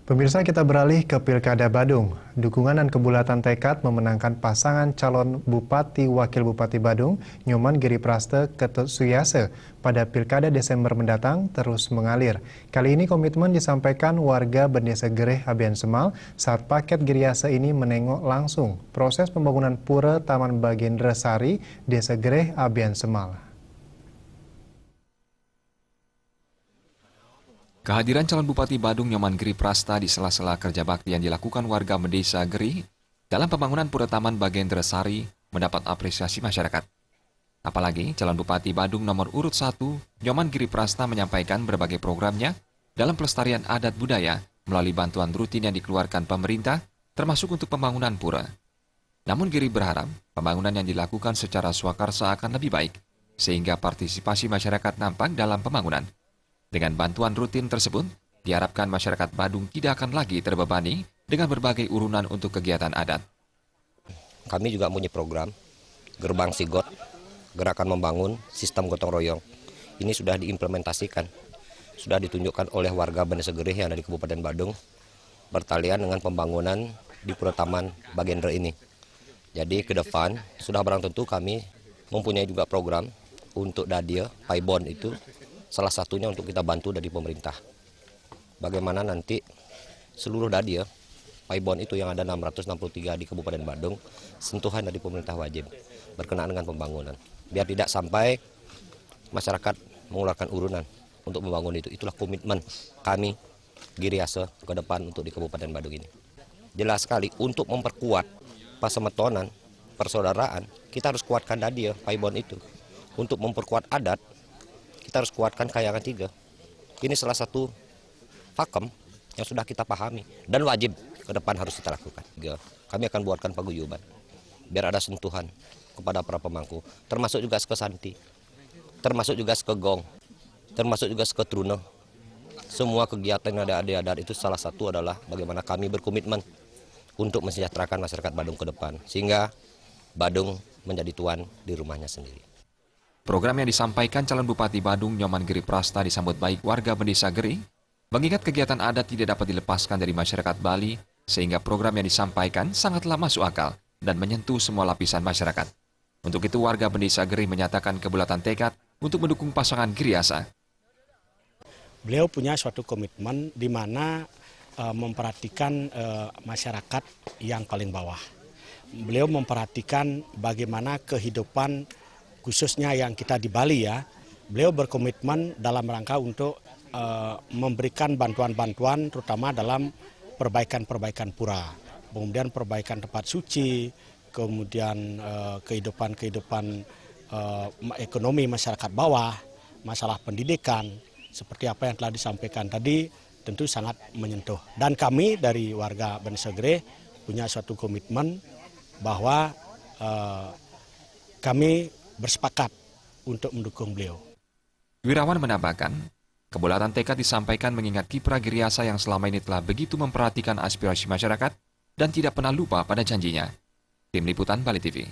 Pemirsa, kita beralih ke Pilkada Badung. Dukungan dan kebulatan tekad memenangkan pasangan calon Bupati Wakil Bupati Badung, Nyoman Giripraste Suyase, pada Pilkada Desember mendatang terus mengalir. Kali ini komitmen disampaikan warga Bendesa Gereh Abian Semal saat paket Giriase ini menengok langsung proses pembangunan Pura Taman Bagendra Sari, Desa Gereh Abian Semal. Kehadiran calon Bupati Badung Nyoman Giripraste di sela-sela kerja bakti yang dilakukan warga Desa Gereh dalam pembangunan Pura Taman Bagendra Sari mendapat apresiasi masyarakat. Apalagi calon Bupati Badung nomor urut 1, Nyoman Giripraste menyampaikan berbagai programnya dalam pelestarian adat budaya melalui bantuan rutin yang dikeluarkan pemerintah, termasuk untuk pembangunan pura. Namun Giri berharap pembangunan yang dilakukan secara swakarsa akan lebih baik, sehingga partisipasi masyarakat nampak dalam pembangunan. Dengan bantuan rutin tersebut, diharapkan masyarakat Badung tidak akan lagi terbebani dengan berbagai urunan untuk kegiatan adat. Kami juga punya program Gerbang Sigot, Gerakan Membangun Sistem Gotong Royong. Ini sudah diimplementasikan, sudah ditunjukkan oleh warga Bendesa Gereh yang ada di Kabupaten Badung, bertalian dengan pembangunan di Pura Taman Bagendra ini. Jadi ke depan sudah barang tentu kami mempunyai juga program untuk Dadia, Paibon itu, salah satunya untuk kita bantu dari pemerintah. Bagaimana nanti seluruh Dadia, Paibon itu yang ada 663 di Kabupaten Badung, sentuhan dari pemerintah wajib berkenaan dengan pembangunan. Biar tidak sampai masyarakat mengeluarkan urunan untuk membangun itu. Itulah komitmen kami Giriase ke depan untuk di Kabupaten Badung ini. Jelas sekali untuk memperkuat pasemetonan, persaudaraan, kita harus kuatkan Dadia, Paibon itu. Untuk memperkuat adat, kita harus kuatkan Kayangan 3. Ini salah satu pakem yang sudah kita pahami dan wajib ke depan harus kita lakukan. Kami akan buatkan paguyuban biar ada sentuhan kepada para pemangku, termasuk juga sekesanti, termasuk juga sekegong, termasuk juga seketruna. Semua kegiatan yang ada di adat itu salah satu adalah bagaimana kami berkomitmen untuk mensejahterakan masyarakat Badung ke depan, sehingga Badung menjadi tuan di rumahnya sendiri. Program yang disampaikan calon Bupati Badung Nyoman Giripraste disambut baik warga Bendesa Gereh, mengingat kegiatan adat tidak dapat dilepaskan dari masyarakat Bali, sehingga program yang disampaikan sangatlah masuk akal dan menyentuh semua lapisan masyarakat. Untuk itu warga Bendesa Gereh menyatakan kebulatan tekad untuk mendukung pasangan Giriase. Beliau punya suatu komitmen di mana memperhatikan masyarakat yang paling bawah. Beliau memperhatikan bagaimana kehidupan khususnya yang kita di Bali ya, beliau berkomitmen dalam rangka untuk memberikan bantuan-bantuan terutama dalam perbaikan-perbaikan pura, kemudian perbaikan tempat suci, kemudian kehidupan ekonomi masyarakat bawah, masalah pendidikan, seperti apa yang telah disampaikan tadi tentu sangat menyentuh. Dan kami dari warga Bendesa Gereh punya suatu komitmen bahwa kami bersepakat untuk mendukung beliau. Wirawan menambahkan, kebulatan tekad disampaikan mengingat kiprah Giriase yang selama ini telah begitu memperhatikan aspirasi masyarakat dan tidak pernah lupa pada janjinya. Tim Liputan Bali TV.